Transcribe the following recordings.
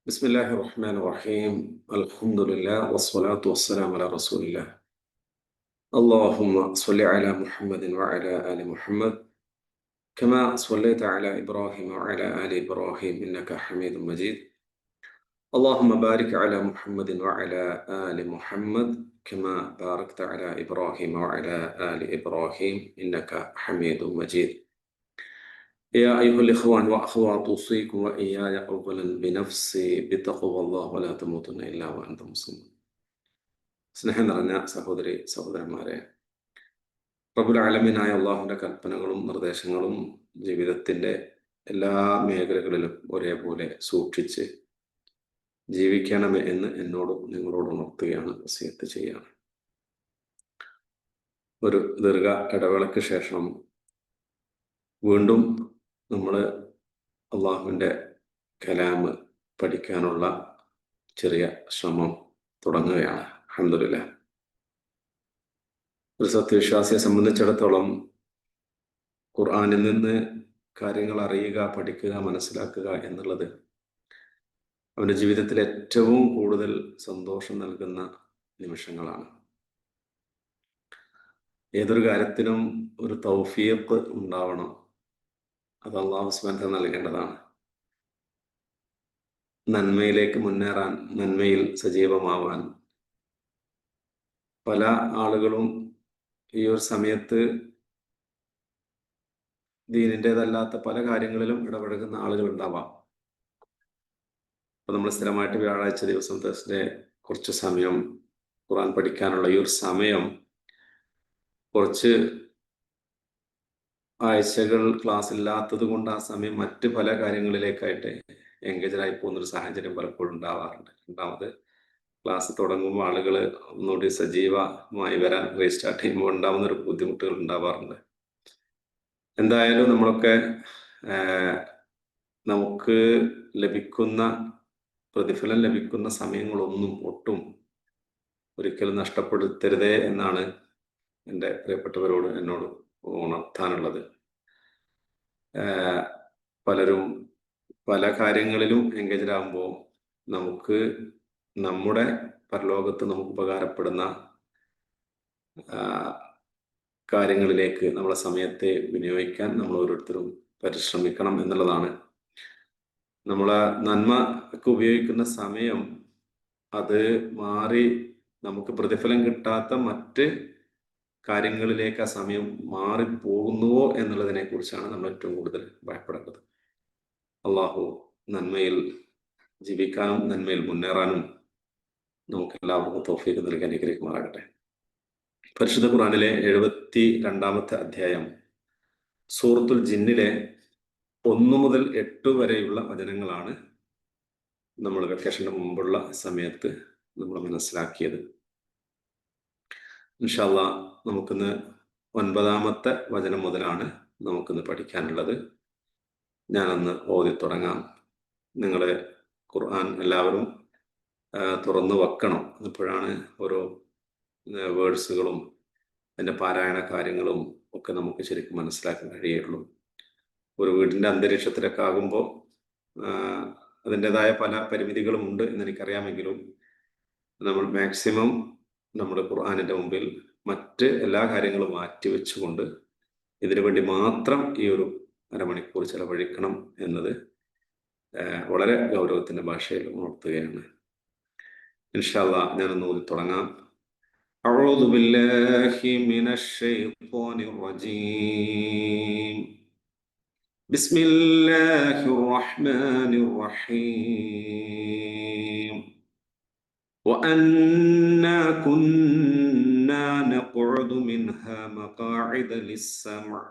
بسم الله الرحمن الرحيم. الحمد لله والصلاة والسلام على رسول الله. اللهم صل على محمد وعلى آل محمد كما صليت على إبراهيم وعلى آل إبراهيم إنك حميد مجيد. اللهم بارك على محمد وعلى آل محمد كما باركت على إبراهيم وعلى آل إبراهيم إنك حميد مجيد. يا أيها الإخوان وأخوات أوصيكم وإياي أولا بنفسي بتقوى الله ولا تموتن إلا وأنتم مسلمون. സ്നേഹം നിറഞ്ഞ സഹോദരി സഹോദരന്മാരെ, റബ്ബുൽ ആലമീനായ അള്ളാഹുവിൻ്റെ കൽപ്പനകളും നിർദ്ദേശങ്ങളും ജീവിതത്തിൻ്റെ എല്ലാ മേഖലകളിലും ഒരേപോലെ സൂക്ഷിച്ച് ജീവിക്കണമേ എന്ന് എന്നോടും നിങ്ങളോട് ഉണർത്തുകയാണ്, വസിയത്ത് ചെയ്യുകയാണ്. ഒരു ദീർഘ ഇടവേളയ്ക്ക് ശേഷം വീണ്ടും നമ്മൾ അള്ളാഹുവിൻ്റെ കലാമ് പഠിക്കാനുള്ള ചെറിയ ശ്രമം തുടങ്ങുകയാണ്. അൽഹംദുലില്ലാഹ്. ഒരു സത്യവിശ്വാസിയെ സംബന്ധിച്ചിടത്തോളം ഖുർആനിൽ നിന്ന് കാര്യങ്ങൾ അറിയുക, പഠിക്കുക, മനസ്സിലാക്കുക എന്നുള്ളത് അവൻ്റെ ജീവിതത്തിൽ ഏറ്റവും കൂടുതൽ സന്തോഷം നൽകുന്ന നിമിഷങ്ങളാണ്. ഏതൊരു കാര്യത്തിനും ഒരു തൗഫീഖ് ഉണ്ടാവണം. അത് അല്ലാഹു സുബ്ഹാനഹു വ തആല നൽകേണ്ടതാണ്. നന്മയിലേക്ക് മുന്നേറാൻ, നന്മയിൽ സജീവമാവാൻ പല ആളുകളും ഈ ഒരു സമയത്ത് ദീനിൻ്റെതല്ലാത്ത പല കാര്യങ്ങളിലും ഇടപഴകുന്ന ആളുകൾ ഉണ്ടാവാം. അപ്പൊ നമ്മൾ സ്ഥിരമായിട്ട് വ്യാഴാഴ്ച ദിവസം തേഴ്സ്ഡേ കുറച്ച് സമയം ഖുർആൻ പഠിക്കാനുള്ള ഈ ഒരു സമയം കുറച്ച് ആഴ്ചകൾ ക്ലാസ് ഇല്ലാത്തത് കൊണ്ട് ആ സമയം മറ്റ് പല കാര്യങ്ങളിലേക്കായിട്ട് എൻഗേജായി പോകുന്നൊരു സാഹചര്യം പലപ്പോഴും ഉണ്ടാവാറുണ്ട്. രണ്ടാമത് ക്ലാസ് തുടങ്ങുമ്പോൾ ആളുകൾ ഒന്നുകൂടി സജീവമായി വരാൻ റീസ്റ്റാർട്ട് ചെയ്യുമ്പോൾ ഉണ്ടാവുന്നൊരു ബുദ്ധിമുട്ടുകൾ ഉണ്ടാവാറുണ്ട്. എന്തായാലും നമ്മളൊക്കെ നമുക്ക് ലഭിക്കുന്ന പ്രതിഫലം ലഭിക്കുന്ന സമയങ്ങളൊന്നും ഒട്ടും ഒരിക്കലും നഷ്ടപ്പെടുത്തരുതേ എന്നാണ് എൻ്റെ പ്രിയപ്പെട്ടവരോട് എന്നോട് ഉണർത്താനുള്ളത്. പലരും പല കാര്യങ്ങളിലും എൻഗേജ് ആകുമ്പോൾ നമുക്ക് നമ്മുടെ പരലോകത്ത് നമുക്ക് ഉപകാരപ്പെടുന്ന കാര്യങ്ങളിലേക്ക് നമ്മളെ സമയത്തെ വിനിയോഗിക്കാൻ നമ്മൾ ഓരോരുത്തരും പരിശ്രമിക്കണം എന്നുള്ളതാണ്. നമ്മളെ നന്മക്ക് ഉപയോഗിക്കുന്ന സമയം അത് മാറി നമുക്ക് പ്രതിഫലം കിട്ടാത്ത മറ്റ് കാര്യങ്ങളിലേക്ക് ആ സമയം മാറിപ്പോകുന്നുവോ എന്നുള്ളതിനെ കുറിച്ചാണ് നമ്മൾ ഏറ്റവും കൂടുതൽ ഭയപ്പെടേണ്ടത്. അള്ളാഹു നന്മയിൽ ജീവിക്കാനും നന്മയിൽ മുന്നേറാനും നമുക്ക് എല്ലാവർക്കും തൗഫീഖ് നൽകി അനുഗ്രഹിക്കുമാറാകട്ടെ. പരിശുദ്ധ ഖുർആനിലെ 72-ാമത്തെ അധ്യായം സൂറത്തുൽ ജിന്നിലെ 1 മുതൽ 8 വരെയുള്ള വചനങ്ങളാണ് നമ്മൾ വെക്കേഷന് മുമ്പുള്ള സമയത്ത് നമ്മൾ മനസ്സിലാക്കിയത്. ഇൻഷാ അല്ലാഹ് നമുക്കിന്ന് 9-ാമത്തെ വചനം മുതലാണ് നമുക്കിന്ന് പഠിക്കാനുള്ളത്. ഞാനൊന്ന് ഓതി തുടങ്ങാം. നിങ്ങൾ ഖുർആൻ എല്ലാവരും തുറന്നു വെക്കണം. അപ്പോഴാണ് ഓരോ വേർഡ്സുകളും അതിൻ്റെ പാരായണ കാര്യങ്ങളും ഒക്കെ നമുക്ക് ശരിക്കും മനസ്സിലാക്കാൻ കഴിയുള്ളൂ. ഒരു വീടിൻ്റെ അന്തരീക്ഷത്തിലൊക്കെ ആകുമ്പോൾ അതിൻ്റെതായ പല പരിമിതികളും ഉണ്ട് എന്നെനിക്കറിയാമെങ്കിലും നമ്മൾ മാക്സിമം നമ്മുടെ ഖുർആനിൻ്റെ മുമ്പിൽ മറ്റ് എല്ലാ കാര്യങ്ങളും മാറ്റിവെച്ചുകൊണ്ട് ഇതിനു വേണ്ടി മാത്രം ഈ ഒരു അരമണിക്കൂർ ചെലവഴിക്കണം എന്നത് വളരെ ഗൗരവത്തിൻ്റെ ഭാഷയിൽ ഉണർത്തുകയാണ്. ഇൻഷാ അല്ലാഹ് ഞാനൊന്ന് ഓതി തുടങ്ങാം. أعوذ بالله من الشيطان الرجيم. بسم الله الرحمن الرحيم. وأنا كنا نقعد منها مقاعد للسمع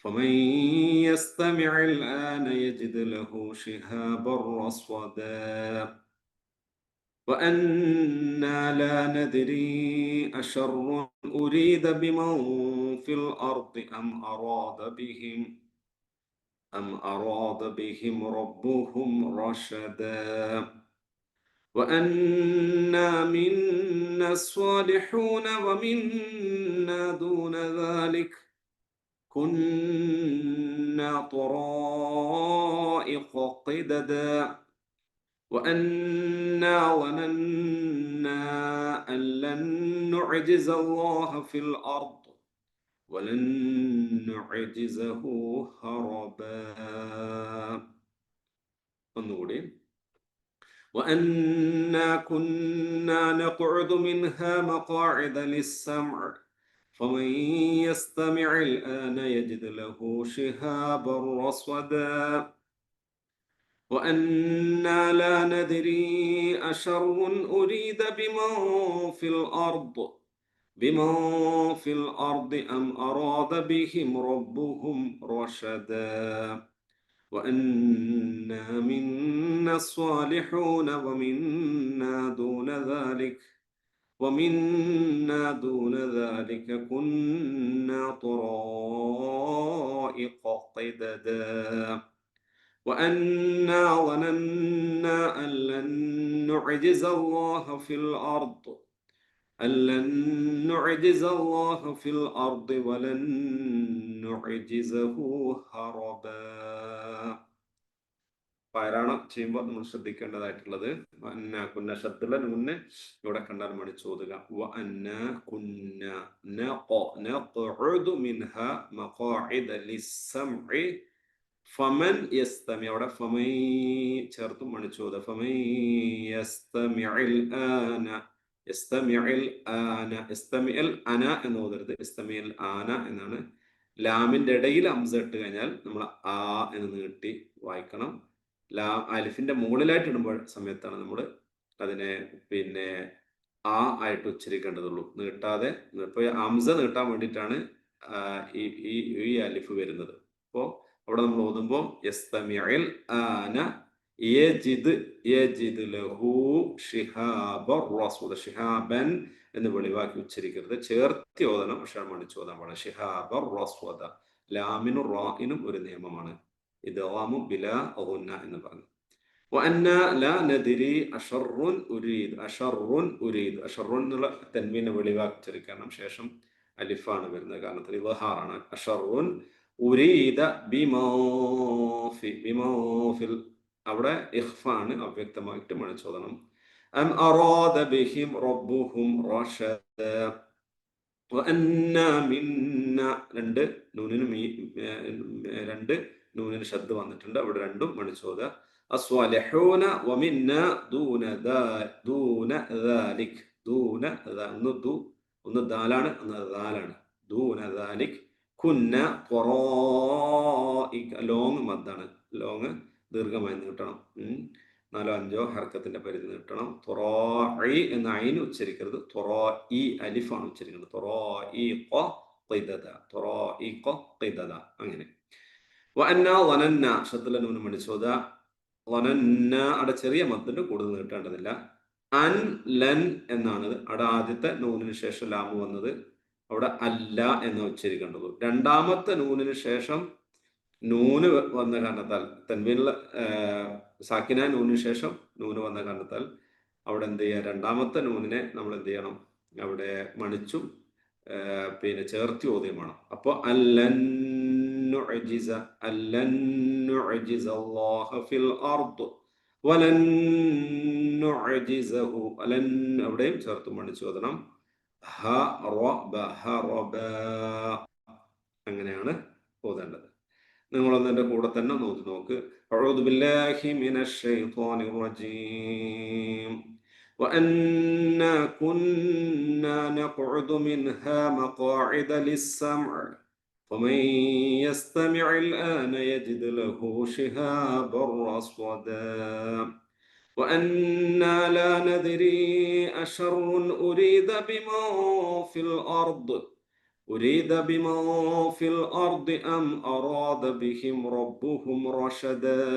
فمن يستمع الآن يجد له شهابا رصدا وأنا لا ندري أشر أريد بمن في الأرض أم أراد بهم ربهم رشدا وأنا منا الصالحون ومنا دون ذلك كنا طرائق قددا وأنا ظننا أن لن نعجز الله في الأرض ولن نعجزه هربا. ഒന്നുകൂടി. وأنا كنا نقعد منها مقاعد للسمع فمن يستمع الآن يجد له شهابا رصدا وأنا لا ندري أشر أريد بمن في الأرض أم أراد بهم ربهم رشدا وأنا منا الصالحون ومنا دون ذلك كنا طرائق قددا وأنا ظننا أن لن نعجز الله في الأرض ولن نعجزه هربا. പാരായണം ചെയ്യുമ്പോൾ നമ്മൾ ശ്രദ്ധിക്കേണ്ടതായിട്ടുള്ളത് കുന്ന ശബ്ദുള്ള നൂന് ഇവിടെ കണ്ടാൽ മണിച്ചോതുക. ഫമൻ യസ്തമി അവിടെ ഫമൈ ചേർത്ത് മണിച്ചോദ. ഫമൈ യസ്തമിഉൽ ആന യസ്തമിഉൽ അന എന്ന് ഓതരുത്. യസ്തമിഉൽ ആന എന്നാണ്. ലാമിന്റെ ഇടയിൽ ഹംസ ഇട്ട് കഴിഞ്ഞാൽ നമ്മൾ ആ എന്ന് നീട്ടി വായിക്കണം. അലിഫിന്റെ മുകളിലായിട്ട് ഇടുമ്പോൾ സമയത്താണ് നമ്മൾ അതിനെ ആ ആയിട്ട് ഉച്ചരിക്കേണ്ടതുള്ളൂ, നീട്ടാതെ. ഇപ്പൊ ഹംസ നീട്ടാൻ വേണ്ടിയിട്ടാണ് ഈ അലിഫ് വരുന്നത്. അപ്പോൾ അവിടെ നമ്മൾ ഓതുമ്പോൾ യസ്തമിഉൽ ആന യജിദ് ലഹു ഷിഹാബർ റസ്വദ. ഷിഹാബൻ എന്ന് വെളിവാക്കി ഉച്ചരിക്കരുത്, ചേർത്തി ഓതണം. പക്ഷേ മണിച്ചു ഓതാൻ പാടില്ല. ഷിഹാബർ റസ്വദ. ലാമിനും റാഇനും ഒരു നിയമമാണ്, ഇദ്ഗാമു ബിലാ ഗുന്ന എന്ന് പറഞ്ഞു. വഅന്നാ ലാ നദ്രി അശർറുൻ ഉരീദ്. അശർറുൻ എന്നുള്ള തൻവീനെ വെളിവാക്കി ഉച്ചരിക്കണം. ശേഷം അലിഫാണ് വരുന്നത്, കാരണം ഇദ്ഹാറാണ്. അശർറുൻ ഉരീദ ബിമാഫിൽ. അവിടെ ഇഖ്ഫാണ്, അവ്യക്തമായിട്ട് മണിച്ചോദനം. അം അറാദ ബിഹിം റബ്ബുഹും റശദ. വഅന്നാ മിന്ന രണ്ട് നൂനിന് ശബ്ദ വന്നിട്ടുണ്ട്, അവിടെ രണ്ടും മണിച്ചോദ. അസ്വാലിഹൂന വമിന്ന ദൂന ദാലിക്. ഒന്ന് ദാലാണ്, ഒന്ന് ദാലാണ്. ദൂന ദാലിക് കുന്ന ലോങ് മദ്ദാണ്. ലോങ് ദീർഘമായി നീട്ടണം. 4-5 ഹർക്കത്തിന്റെ പരിധി നീട്ടണം. തൊറാഇ എന്ന ഐന് ഉച്ചരിക്കരുത്, തൊറാഇ അലിഫാണ് ഉച്ചരിക്കുന്നത്. തൊറാഇഖ ഖിദദ അങ്ങനെ. വഅന്നാ ളനന്ന ശദ്ദുൽ നൂൻ മണിച്ചോദ. ളനന്ന അവിടെ ചെറിയ മദ്ദിന്റെ കൂടുതൽ നീട്ടേണ്ടതില്ല. അൻ ലൻ എന്നാണ് അവിടെ ആദ്യത്തെ നൂനിന് ശേഷം ലാമു വന്നത്. അവിടെ അല്ല എന്ന് ഉച്ചരിക്കേണ്ടത്. രണ്ടാമത്തെ നൂനിന് ശേഷം നൂന് വന്ന കാരണത്താൽ, തൻവീനിലെ സാക്കിന നൂനിന് ശേഷം നൂന് വന്ന കാരണത്താൽ അവിടെ എന്ത് ചെയ്യുക, രണ്ടാമത്തെ നൂനിനെ നമ്മൾ എന്ത് ചെയ്യണം, അവിടെ മണിച്ചും ചേർത്തി ഓതുകയും വേണം. അപ്പോൾ അല്ലൻ നുഅ്ജിസ അല്ലാഹ ഫിൽ അർദ് വലൻ നുഅ്ജിസഹു. അലൻ അവിടെയും ചേർത്ത് മണിച്ചു ഓതണം. അങ്ങനെയാണ് ഓതേണ്ടത്. നിങ്ങളൊന്ന് എൻ്റെ കൂടെ തന്നെ നോക്ക്. അഊദു ബില്ലാഹി മിനശ് ശൈത്വാനിർ റജീം. വഅന്നാ കുന്നാ നഖഉദു മിൻഹാ മഖാഇദ ലിസ്സംഇ ഫമൻ യസ്തമിഉൽ ആന യജിദ് ലഹു ശിഹാബൻ റസ്വദാ. وأنا لا ندري أشر أريد بمن في الأرض أم أراد بهم ربهم رشدا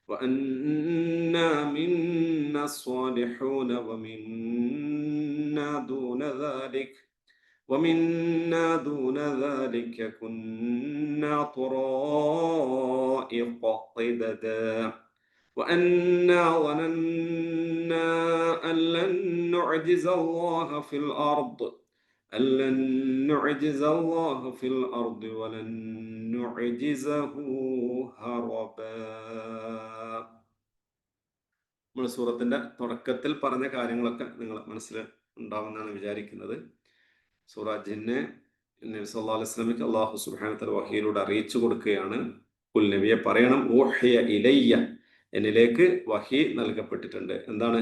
وأنا منا الصالحون ومنا دون ذلك كنا طرائق قددا وأنا ظننا أن لن نعجز الله في الأرض ولن نعجزه هربا. നമ്മൾ സൂറത്തിന്റെ തുടക്കത്തിൽ പറഞ്ഞ കാര്യങ്ങളൊക്കെ നിങ്ങൾ മനസ്സിൽ ഉണ്ടാവുമെന്നാണ് വിചാരിക്കുന്നത്. സൂറ ജിന്ന് നബി സല്ലല്ലാഹു അലൈഹി വസല്ലമയ്ക്ക് അല്ലാഹു സുബ്ഹാനഹു വ തആല വഹയിലൂടെ അറിയിച്ചു കൊടുക്കുകയാണ്. കുൽ നബിയെ പറയണം, ഊഹിയ ഇലയ്യ, എന്നിലേക്ക് വഹി നൽകപ്പെട്ടിട്ടുണ്ട്. എന്താണ്?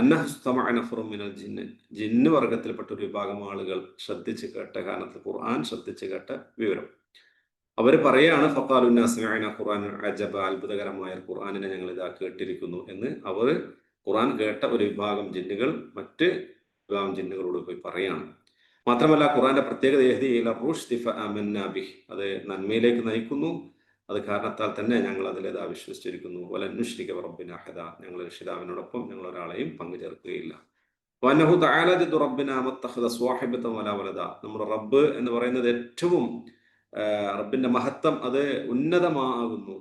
അന്നഹുസ്തമഅ നഫറും മിനൽ ജിന്ന്, ജിന്ന് വർഗത്തിൽപ്പെട്ട ഒരു വിഭാഗം ആളുകൾ ശ്രദ്ധിച്ച് കേട്ട കാരണത്തിൽ, ഖുർആൻ ശ്രദ്ധിച്ച് കേട്ട വിവരം. അവർ പറയാണ്, ഫഖാലു ഇന്നാ സമിഅനാ ഖുർആനൻ അജബ, അത്ഭുതകരമായ ഖുർആനിനെ ഞങ്ങൾ ഇതാ കേട്ടിരിക്കുന്നു എന്ന് അവർ ഖുർആൻ കേട്ട ഒരു വിഭാഗം ജിന്നുകൾ മറ്റ് വിഭാഗം ജിന്നുകളോട് പോയി പറയാണ്. മാത്രമല്ല ഖുർആന്റെ പ്രത്യേകത യഹ്ദി ഇല റുശ്ദി ഫആമന്നാ ബിഹി, അത് നന്മയിലേക്ക് നയിക്കുന്നു, അത് കാരണത്താൽ തന്നെ ഞങ്ങൾ അതിലേതാ വിശ്വസിച്ചിരിക്കുന്നു. വലൻ നുശ്രിക ബിറബ്ബിനാ അഹദ, ഞങ്ങൾ രക്ഷിതാവിനോടൊപ്പം ഞങ്ങൾ ഒരാളെയും പങ്കു ചേർക്കുകയില്ല. വഅന്നഹു തആല ജദ്ദു റബ്ബിനാ മത്തഖദ സ്വാഹിബത വലാ വലദ, നമ്മുടെ റബ്ബ് എന്ന് പറയുന്നത് ഏറ്റവും റബ്ബിന്റെ മഹത്വം അത് ഉന്നതമാകുന്നു.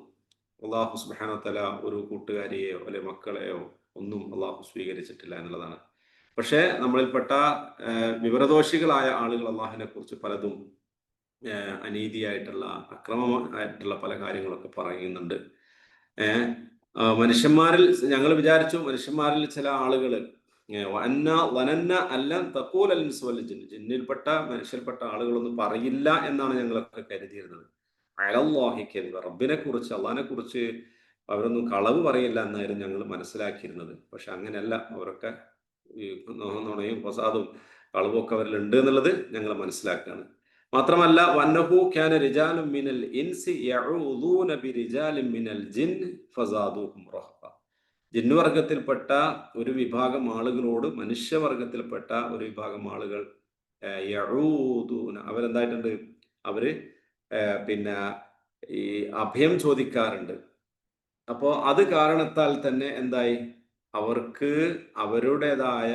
അല്ലാഹു സുബ്ഹാനഹു വ തആല ഒരു കൂട്ടുകാരിയെയോ അല്ലെ മക്കളെയോ ഒന്നും അല്ലാഹു സ്വീകരിച്ചിട്ടില്ല എന്നുള്ളതാണ്. പക്ഷേ നമ്മളിൽപ്പെട്ട വിവരദോഷികളായ ആളുകൾ അള്ളാഹിനെ കുറിച്ച് പലതും അനീതിയായിട്ടുള്ള അക്രമമായിട്ടുള്ള പല കാര്യങ്ങളൊക്കെ പറയുന്നുണ്ട്. മനുഷ്യന്മാരിൽ ഞങ്ങൾ വിചാരിച്ചു, മനുഷ്യന്മാരിൽ ചില ആളുകൾ ജിന്നിൽപ്പെട്ട മനുഷ്യൽപ്പെട്ട ആളുകളൊന്നും പറയില്ല എന്നാണ് ഞങ്ങളൊക്കെ കരുതിയിരുന്നത്. അലല്ലാഹിക്കദിബ, റബ്ബിനെ കുറിച്ച് അള്ളാഹിനെ കുറിച്ച് അവരൊന്നും കളവ് പറയില്ല എന്നായിരുന്നു ഞങ്ങൾ മനസ്സിലാക്കിയിരുന്നത്. പക്ഷെ അങ്ങനെയല്ല, അവരൊക്കെ ഈ നുണയും ഫസാദും കളവൊക്കെ അവരിലുണ്ട് എന്നുള്ളത് ഞങ്ങൾ മനസ്സിലാക്കുകയാണ്. മാത്രമല്ല വന്നഹു കാന റിജാലും മിനൽ ഇൻസി യഊദൂന ബിരിജാലിൻ മിനൽ ജിന്ന് ഫസാദൂഹും റഹ്ബ, ജിന്നുവർഗത്തിൽപ്പെട്ട ഒരു വിഭാഗം ആളുകളോട് മനുഷ്യവർഗത്തിൽപ്പെട്ട ഒരു വിഭാഗം ആളുകൾ യഊദൂന, അവരെന്തായിട്ടുണ്ട്, അവര് പിന്നെ ഈ അഭയം ചോദിക്കാറുണ്ട്. അപ്പോ അത് കാരണത്താൽ തന്നെ എന്തായി, അവർക്ക് അവരുടേതായ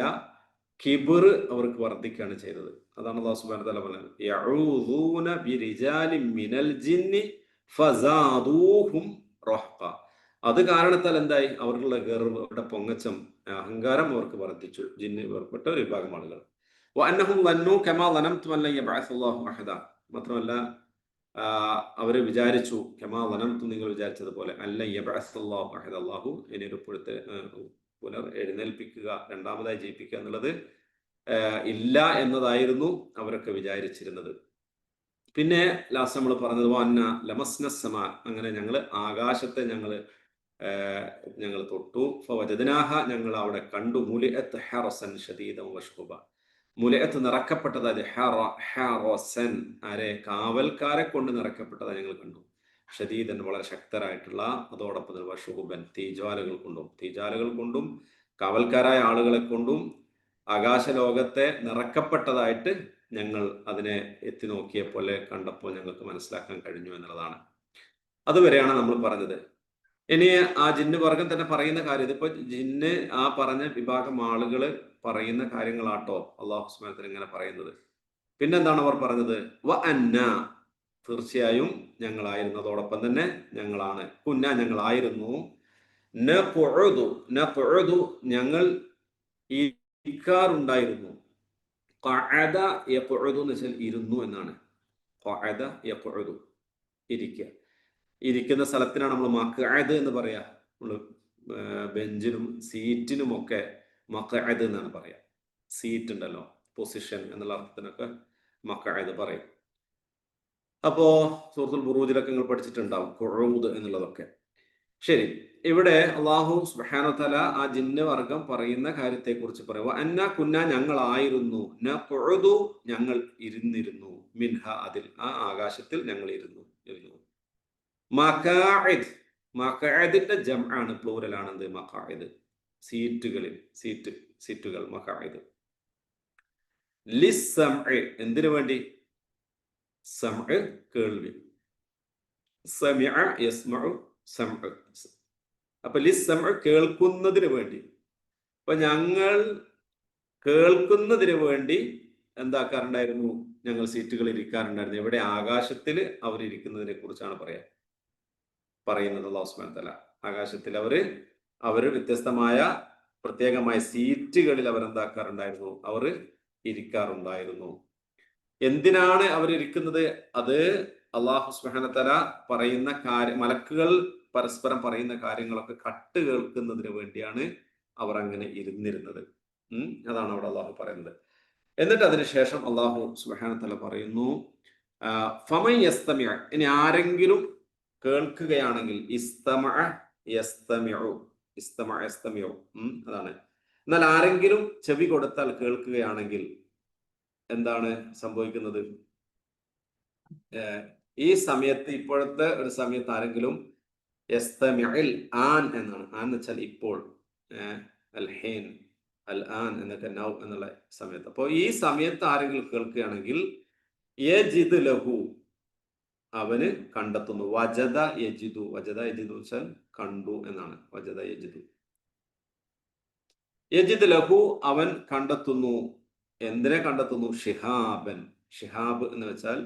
കിബിർ അവർക്ക് വർദ്ധിക്കുകയാണ് ചെയ്തത്. അതാണ് അല്ലാഹു സുബ്ഹാനഹു വ തആല പറഞ്ഞത്, യഊദൂന ബിരിജാലിൻ മിനൽ ജിന്നി ഫസാദൂഹും റഹ്ഖ, അത് കാരണത്താൽ എന്തായി, അവരുടെ ഗർവ്, അവരുടെ പൊങ്ങച്ചം, അഹങ്കാരം അവർക്ക് വർദ്ധിച്ചു, ജിന്ന് പേർപ്പെട്ട ഒരു വിഭാഗം ആളുകൾ. വഅന്നഹും വന്നു കമാ വനംതു അല്ലൻ യബ്അസല്ലാഹു അഹദ, മാത്രമല്ല അവര് വിചാരിച്ചു, കമാ വനംതു, നിങ്ങൾ വിചാരിച്ചതുപോലെ, അല്ലൻ യബ്അസല്ലാഹു അഹദ, അല്ലാഹു ഇനി ഒരു പുനർ എഴുന്നേൽപ്പിക്കുക, രണ്ടാമതായി ജയിപ്പിക്കുക എന്നുള്ളത് ഇല്ല എന്നതായിരുന്നു അവരൊക്കെ വിചാരിച്ചിരുന്നത്. പിന്നെ ലാസ്റ്റ് നമ്മൾ പറഞ്ഞത് വന്ന ലമസ്ന സമാ, അങ്ങനെ ഞങ്ങൾ ആകാശത്തെ ഞങ്ങൾ തൊട്ടു, ഫവജദ്നാഹ, ഞങ്ങൾ അവിടെ കണ്ടു, മുലിഅത്ത് ഹറസൻ ശദീദൻ വശുബ, മുലിഅത്ത് നിറക്കപ്പെട്ടത്, ഹറസൻ ആരെ, കാവൽക്കാരെ കൊണ്ട് നിറക്കപ്പെട്ടത് ഞങ്ങൾ കണ്ടു, ഷദീദൻ വളരെ ശക്തരായിട്ടുള്ള, അതോടൊപ്പം വശുബൻ തീജ്വാലകൾ കൊണ്ടും കാവൽക്കാരായ ആളുകളെ കൊണ്ടും ആകാശലോകത്തെ നിറക്കപ്പെട്ടതായിട്ട് ഞങ്ങൾ അതിനെ എത്തി നോക്കിയപ്പോലെ കണ്ടപ്പോൾ ഞങ്ങൾക്ക് മനസ്സിലാക്കാൻ കഴിഞ്ഞു എന്നുള്ളതാണ്. അതുവരെയാണ് നമ്മൾ പറഞ്ഞത്. ഇനി ആ ജിന്ന് വർഗം തന്നെ പറയുന്ന കാര്യം, ഇതിപ്പോ ജിന്ന് ആ പറഞ്ഞ വിഭാഗം ആളുകൾ പറയുന്ന കാര്യങ്ങളാട്ടോ അല്ലാഹു സുബ്ഹാനഹു വ തആല ഇങ്ങനെ പറയുന്നത്. പിന്നെന്താണ് അവർ പറഞ്ഞത്? വ അന്ന, തീർച്ചയായും ഞങ്ങളായിരുന്നു, അതോടൊപ്പം തന്നെ ഞങ്ങളാണ്, ഞങ്ങളായിരുന്നു, നഖഉദു ഞങ്ങൾ ഇരിക്കാറുണ്ടായിരുന്നു, ഖഅദ യഖഉദു എന്ന് വെച്ചാൽ ഇരുന്നു എന്നാണ്, ഖഅദ യഖഉദു ഇരിക്കുക, ഇരിക്കുന്ന സ്ഥലത്തിനാണ് നമ്മൾ മഖഅദ് എന്ന് പറയാ. നമ്മൾ ബെഞ്ചിനും സീറ്റിനും ഒക്കെ മഖഅദ് എന്നാണ് പറയാ. സീറ്റ് ഉണ്ടല്ലോ, പൊസിഷൻ എന്നുള്ള അർത്ഥത്തിനൊക്കെ മഖഅദ് പറയും. അപ്പോ സൂറത്തുൽ ബുറൂജിലൊക്കെ നിങ്ങൾ പഠിച്ചിട്ടുണ്ടാവും ഖുഊദ് എന്നുള്ളതൊക്കെ. ശരി, ഇവിടെ അല്ലാഹു സുബ്ഹാനഹു വ തആല ആ ജിന്ന് വർഗം പറയുന്ന കാര്യത്തെക്കുറിച്ച് പറയുക, അന്ന കുന്ന ഞങ്ങളായിരുന്നു, നഖഉദു ഞങ്ങൾ ഇരുന്നിരുന്നു, മിൻഹ അതിൽ, ആ ആകാശത്തിൽ ഞങ്ങൾ ഇരുന്നു. മഖാഇദ്, മഖഅദിന്റെ ജംആണ്, പ്ലൂറൽ ആണെന്ത്, മഖാഇദ്, സീറ്റുകൾ മഖാഇദ്. ലിസ്സംഇ, എന്തിനു വേണ്ടി? സംഇ കേൾവി, സമിഅ യസ്മഉ സംഇ, അപ്പൊ ലിസ്സംഇ കേൾക്കുന്നതിന് വേണ്ടി. അപ്പൊ ഞങ്ങൾ കേൾക്കുന്നതിന് വേണ്ടി എന്താക്കാറുണ്ടായിരുന്നു, ഞങ്ങൾ സീറ്റുകളിൽ ഇരിക്കാറുണ്ടായിരുന്നു. എവിടെ? ആകാശത്തിൽ അവരിയ്ക്കുന്നതിനെ കുറിച്ചാണ് പറയുന്നത് അല്ലാഹു സുബ്ഹാനഹു വ തആല. ആകാശത്തിൽ അവർ വ്യത്യസ്തമായ പ്രത്യേകമായ സീറ്റുകളിൽ അവരെന്താക്കാറുണ്ടായിരുന്നു, അവർ ഇരിക്കാറുണ്ടായിരുന്നു. എന്തിനാണ് അവരിയ്ക്കുന്നത്? അത് അല്ലാഹു സുബ്ഹാനഹു വ തആല പറയുന്ന മലക്കുകൾ പരസ്പരം പറയുന്ന കാര്യങ്ങളൊക്കെ കേൾക്കുന്നതിന് വേണ്ടിയാണ് അവർ അങ്ങനെ ഇരുന്നിരുന്നത്. അതാണ് അവിടെ അള്ളാഹു പറയുന്നത്. എന്നിട്ട് അതിനുശേഷം അള്ളാഹു സുബ്ഹാനഹു വ തആല പറയുന്നു, ഫമൻ യസ്തമിഅ, ഇനി ആരെങ്കിലും കേൾക്കുകയാണെങ്കിൽ, ഇസ്തമഅ യസ്തമിഉ, ഇസ്തമഅ യസ്തമിഉ, അതാണ്. എന്നാൽ ആരെങ്കിലും ചെവി കൊടുത്താൽ കേൾക്കുകയാണെങ്കിൽ എന്താണ് സംഭവിക്കുന്നത്? ഈ സമയത്ത്, ഇപ്പോഴത്തെ ഒരു സമയത്ത് ആരെങ്കിലും യസ്തമിഉൽ ആൻ എന്നാണ്, ആൻ എന്ന് വെച്ചാൽ ഇപ്പോൾ, അൽ ഹീൻ, അൽ ആൻ എന്നൊക്കെ നൗ എന്നുള്ള സമയത്ത്. അപ്പോൾ ഈ സമയത്ത് ആരെങ്കിലും കേൾക്കുകയാണെങ്കിൽ യജിദ് ലഹു, അവന് കണ്ടെത്തുന്നു. വജദ യജിദു, വജദ യജിദു വെച്ചാൽ കണ്ടു എന്നാണ്. വജദ യജിദു, യജിദ് ലഹു, അവൻ കണ്ടെത്തുന്നു. എന്തിനെ കണ്ടെത്തുന്നു? ഷിഹാബൻ, ഷിഹാബ് എന്ന് വെച്ചാൽ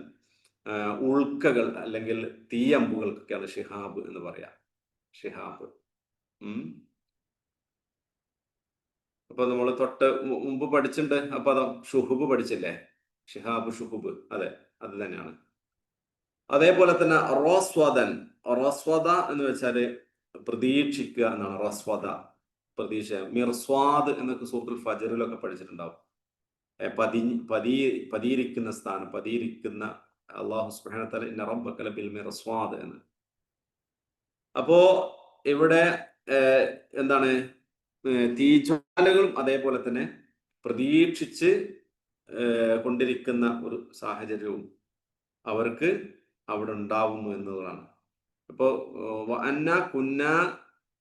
ഉൾക്കകൾ അല്ലെങ്കിൽ തീയമ്പുകൾക്കൊക്കെയാണ് ഷിഹാബ് എന്ന് പറയാ. ഷിഹാബ്. അപ്പൊ നമ്മൾ തൊട്ട് മുമ്പ് പഠിച്ചിട്ടുണ്ട്. അപ്പൊ അത് ഷുഹുബ് പഠിച്ചില്ലേ? ഷിഹാബ്, ഷുഹുബ്, അതെ, അത് തന്നെയാണ്. അതേപോലെ തന്നെ റോസ്വദൻ, റോസ്വദ എന്ന് വെച്ചാല് പ്രതീക്ഷിക്കുക എന്നാണ്. റോസ്വദ, പ്രതീക്ഷ. മിർസ്വാദ് എന്നൊക്കെ സൂറത്തുൽ ഫജ്റിലൊക്കെ പഠിച്ചിട്ടുണ്ടാവും. പതിയിരിക്കുന്ന സ്ഥാനം, പതിയിരിക്കുന്ന. അല്ലാഹു സുബ്ഹാനഹു വ തആല ഇന്ന റബ്ബക ലബിൽ മിർസ്വാദ് എന്ന്. അപ്പോ ഇവിടെ എന്താണ്, തീജ്വാലകളും അതേപോലെ തന്നെ പ്രതീക്ഷിച്ച് കൊണ്ടിരിക്കുന്ന ഒരു സാഹചര്യവും അവർക്ക് അവിടെ ഉണ്ടാവുന്നു എന്നതാണ്. അപ്പോ അന്ന കുന്ന,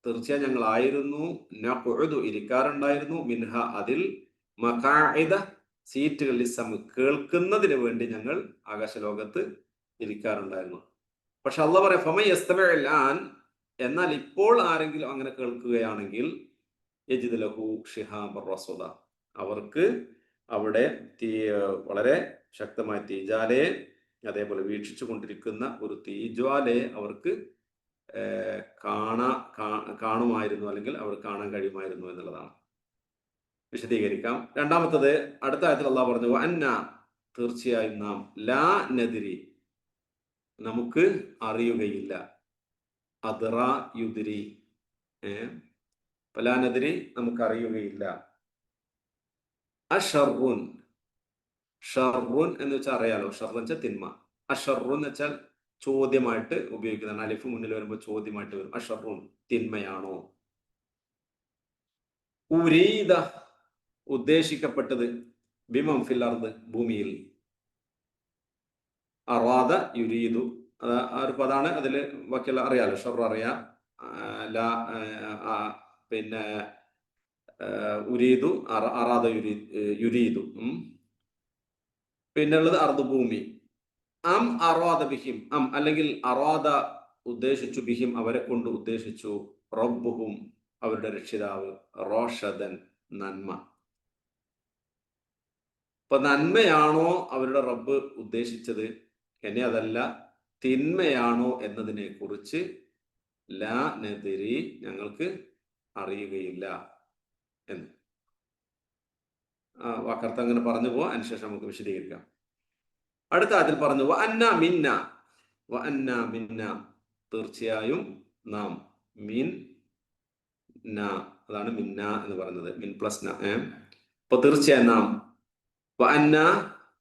തീർച്ചയായും ഞങ്ങളായിരുന്നു, നഖുദു ഇരിക്കാറുണ്ടായിരുന്നു, മിൻഹ അതിൽ, മഖാഇദ സീറ്റുകൾ, ലിസ്സമ് കേൾക്കുന്നതിന് വേണ്ടി ഞങ്ങൾ ആകാശലോകത്ത് ഇരിക്കാറുണ്ടായിരുന്നു. പക്ഷെ അല്ലാഹു പറയാം, ഫമൻ യസ്തമിഉൽ ആൻ, എന്നാൽ ഇപ്പോൾ ആരെങ്കിലും അങ്ങനെ കേൾക്കുകയാണെങ്കിൽ യജിദ് ലഹു ഷിഹാബർ റസദ, അവർക്ക് അവിടെ വളരെ ശക്തമായ തീജ്വാലയെ, അതേപോലെ വീക്ഷിച്ചു കൊണ്ടിരിക്കുന്ന ഒരു തീജ്വാലയെ അവർക്ക് കാണുമായിരുന്നു, അല്ലെങ്കിൽ അവർ കാണാൻ കഴിയുമായിരുന്നു എന്നുള്ളതാണ്. വിശദീകരിക്കാം. രണ്ടാമത്തത്, അടുത്ത ആയത്തിൽ അല്ലാഹു പറഞ്ഞു, അന്ന, തീർച്ചയായും നാം, ലാ നദ്രി, നമുക്ക് അറിയുകയില്ല, അദ്റ യുദ്രി, ലാ നദ്രി, നമുക്ക് അറിയുകയില്ല, അഷറുൻ, ഷറുൻ എന്ന് വെച്ചാൽ അറിയാലോ, ഷർ എന്ന് വെച്ചാൽ തിന്മ. അഷറുൻ എന്ന് വെച്ചാൽ ചോദ്യമായിട്ട് ഉപയോഗിക്കുന്നതാണ്. അലിഫ് മുന്നിൽ വരുമ്പോൾ ചോദ്യമായിട്ട് വരും. അഷറുൻ, തിന്മയാണോ. ഉരീദ, ഉദ്ദേശിക്കപ്പെട്ടത്, ബിമൻ ഫിൽ അർദ്, ഭൂമിയിൽ. അറാദ യുരീദു, ആ ഒരു പദാണ്. അതിൽ ബാക്കിയുള്ള അറിയാലോ, ഷർ അറിയാം, പിന്നെ ഉരീദു, അറാദ യുരീദു. പിന്നെ ഉള്ളത് അർദ്, ഭൂമി. അം അറാദ ബിഹിം, അം അല്ലെങ്കിൽ അറാദ ഉദ്ദേശിച്ചു, ബിഹിം അവരെ കൊണ്ട് ഉദ്ദേശിച്ചു, റബ്ബുഹും അവരുടെ രക്ഷിതാവ്, റോഷദൻ നന്മ. അപ്പൊ നന്മയാണോ അവരുടെ റബ്ബ് ഉദ്ദേശിച്ചത്, എന്നെ അതല്ല തിന്മയാണോ എന്നതിനെ കുറിച്ച് ലാ നദ്രി, ഞങ്ങൾക്ക് അറിയുകയില്ല എന്ന്. വാക്കർത്ഥം അങ്ങനെ പറഞ്ഞു പോവാം, അതിനുശേഷം നമുക്ക് വിശദീകരിക്കാം. അടുത്ത അതിൽ പറഞ്ഞു, വ അന്ന മിന്ന, വ അന്ന മിന്ന, തീർച്ചയായും നാം, മിൻ ന, അതാണ് മിന്ന എന്ന് പറയുന്നത്, മിൻ പ്ലസ് ന. അപ്പൊ തീർച്ചയായും നാം, വ അന്ന,